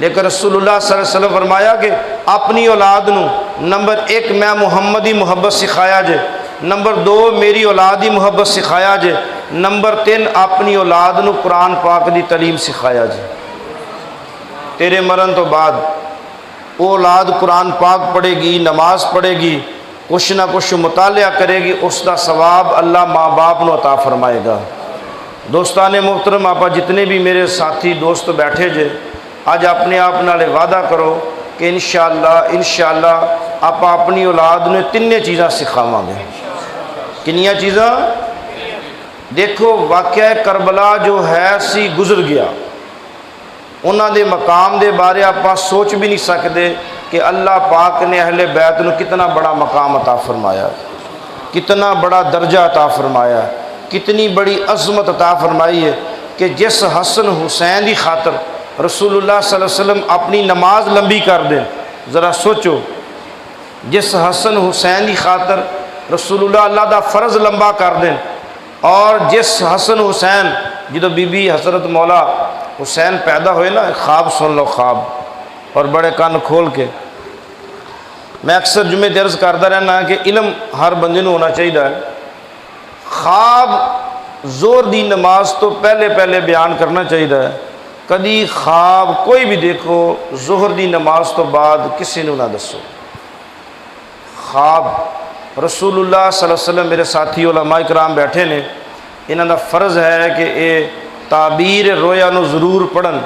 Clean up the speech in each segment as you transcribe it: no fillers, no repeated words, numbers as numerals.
लेकिन रसूलुल्लाह सल्लल्लाहु अलैहि वसल्लम फरमाया कि अपनी औलाद नू नंबर 1 मैं मुहम्मद की मुहब्बत सिखाया जे, नंबर 2 मेरी औलाद की मुहब्बत सिखाया जे, नंबर 3 अपनी औलाद नू कुरान पाक की तलीम सिखाया जे। तेरे मरण तो बाद वो औलाद कुरान पाक पढ़ेगी, नमाज पढ़ेगी, कुछ ना कुछ मुतालिया करेगी, उसका सवाब अल्लाह माँ बाप को अता फरमाएगा। दोस्ताने मोहतरम, आप जितने भी मेरे साथी दोस्त बैठे जे, अज अपने आप नाले वादा करो कि इंशाअल्लाह आप अपनी औलाद ने तिन्ने चीज़ां सिखावांगे। किनिया चीज़ां? देखो, वाक़या करबला जो है सी गुजर गया, उन्होंने मकाम के बारे आप सोच भी नहीं सकते कि अल्लाह पाक ने अहले बैत को कितना बड़ा मकाम अता फरमाया, कितना बड़ा दर्जा अता फरमाया, कितनी बड़ी अज़मत अता फरमाई है कि जिस हसन हुसैन की खातर रसूलुल्लाह सल्लल्लाहु अलैहि वसल्लम अपनी नमाज लंबी कर दें। ज़रा सोचो, जिस हसन हुसैन की खातर रसूलुल्लाह अल्लाह का फ़र्ज़ लंबा कर दें, और जिस हसन हुसैन जो बीबी हज़रत मौला हुसैन पैदा हुए ना, ख्वाब सुन लो, ख्वाब, और बड़े कान खोल के। मैं अक्सर जुमे दर्ज करता रहना कि इलम हर बंदे को होना चाहिए। ख्वाब जोर दी नमाज तो पहले पहले बयान करना चाहिए। कदी ख्वाब कोई भी देखो जोहर दी नमाज तो बाद किसी को ना दसो। ख्वाब रसूलुल्लाह सल्लल्लाहु अलैहि वसल्लम, मेरे साथी उलमा इकराम बैठे ने, इन्हां दा फ़र्ज़ है कि ये ताबीर रोया नू ज़रूर पढ़न।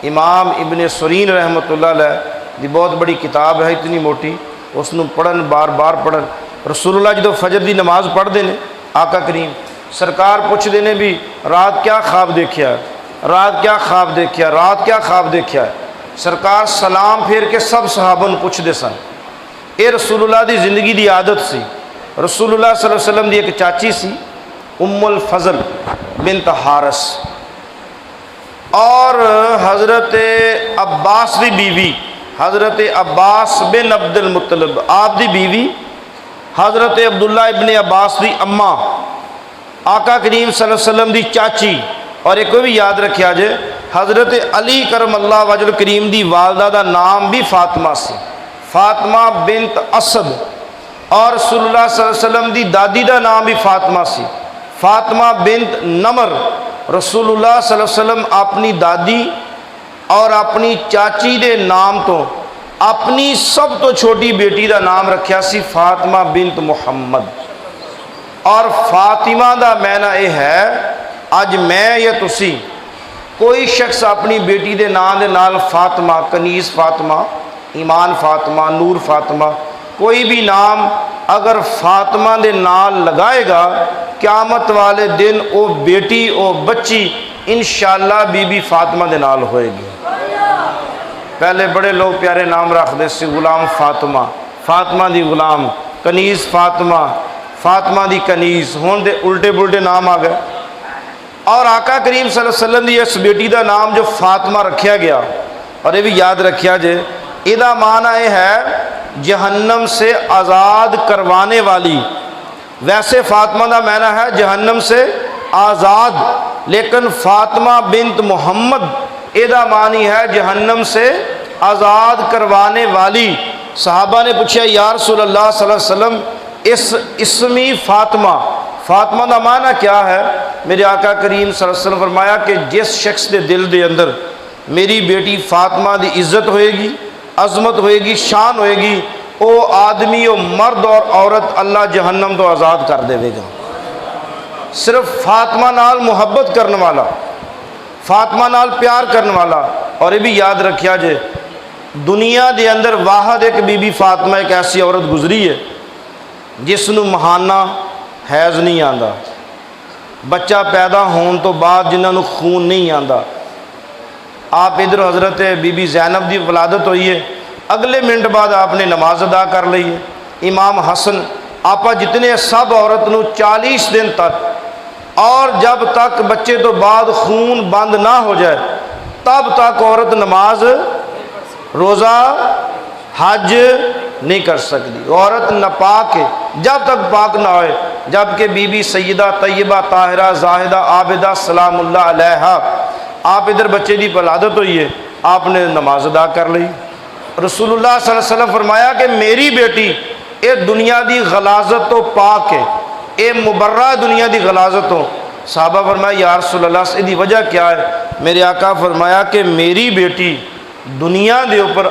इमाम इब्ने सरीन रहमतुल्लाह अलैह दी बहुत बड़ी किताब है, इतनी मोटी, उसनू पढ़न, बार बार पढ़न। रसूलुल्लाह जो फजर की नमाज पढ़ते हैं, आका करीम सरकार पूछते हैं भी रात क्या ख्वाब देखिया, रात क्या ख्वाब देखिया, रात क्या ख्वाब देखिया। सरकार सलाम फेर के सब सहाबन पूछते सन। ये रसूलुल्लाह की ज़िंदगी की आदत सी। रसूलुल्लाह सल्लल्लाहु अलैहि वसल्लम की एक चाची सी, उम्मुल फजल बिनत हारिस, और हज़रत अब्बास की बीवी हज़रत अब्बास बिन अब्दुल मुत्तलिब, आप दी बीवी हज़रत अब्दुल्ला इब्ने अब्बास की अम्मा, आका करीम सल्लल्लाहु अलैहि वसल्लम की चाची। और एक भी याद रखिया जे, हज़रत अली करमल्लाह वजह करीम की वालदा का नाम भी फातिमा सी, फातिमा बिनत असद। और रसूलुल्लाह सल्लल्लाहु अलैहि वसल्लम की दादी का नाम भी फातिमा सी, फातिमा बिनत नमर। रसूलुल्लाह सल्लल्लाहु अलैहि वसल्लम अपनी दादी और अपनी चाची के नाम तो अपनी सब तो छोटी बेटी का नाम रखा सी फातिमा बिनत मुहम्मद। और फातिमा का मैना यह है, अज मैं या तुसी कोई शख्स अपनी बेटी के नाम के नाल फातिमा, कनीज़ फातिमा, ईमान फातिमा, नूर फातिमा, कोई भी नाम अगर फातिमा के नाल लगाएगा, क़यामत वाले दिन वो बेटी, वो बच्ची इंशाअल्लाह बीबी फातिमा के नाल होएगी। पहले बड़े लोग प्यारे नाम रखते से, गुलाम फातिमा, फातिमा दी गुलाम, कनीज़ फातिमा, फातिमा दी कनीज़। हुण दे उल्टे पुल्टे नाम आ गए। और आका करीम सल्लल्लाहु अलैहि वसल्लम की इस बेटी का नाम जो फातिमा रखा गया, और ये भी याद रखिया जे, इसका माना यह है जहन्नम से आज़ाद करवाने वाली। वैसे फातिमा का माना है जहन्नम से आज़ाद, लेकिन फातिमा बिनत मोहम्मद एदा मानी है जहन्नम से आज़ाद करवाने वाली। सहाबा ने पूछा, या रसूलल्लाह सल्लल्लाहु अलैहि वसल्लम, इस इसमी फातिमा, फातिमा का माना क्या है? मेरे आका करीम सल्लल्लाहु अलैहि वसल्लम फरमाया कि जिस शख्स के दिल के अंदर मेरी बेटी फातिमा की इज्जत होएगी, अजमत होएगी, शान होएगी, वो आदमी, वो मर्द और औरत अल्लाह जहन्नम तो आज़ाद कर देगा। सिर्फ फातिमा नाल मुहब्बत करने वाला, फातिमा नाल प्यार करने वाला। और ये भी याद रखिया जे, दुनिया के अंदर वाहद एक बीबी फातिमा, एक ऐसी औरत गुजरी है जिसनों महाना हैज़ नहीं आता, बच्चा पैदा होने तो बाद जिन्होंने खून नहीं आता। आप इधर हज़रत बीबी ज़ैनब की वलादत हुई है, अगले मिनट बाद आपने नमाज अदा कर ली है। इमाम हसन, आप जितने सब औरत को 40 दिन तक, और जब तक बच्चे तो बाद खून बंद ना हो जाए तब तक औरत नमाज, रोज़ा, हज नहीं कर सकती। औरत नापाक है जब तक पाक ना होए। जबकि बीबी सैयदा तैयबा ताहिरा जाहिदा आबिदा सलामुल्लाह अलैहा, आप इधर बच्चे की वलादत हुई है, आपने नमाज अदा कर ली। रसूलुल्लाह सल्लल्लाहु अलैहि वसल्लम फरमाया कि मेरी बेटी ये दुनिया की गलाजत तो पाक है, ये मुबर्रा दुनिया की गलाजत तो। साहबा फरमाया या रसूलल्लाह इसकी वजह क्या है? मेरे आका फरमाया कि मेरी बेटी दुनिया के ऊपर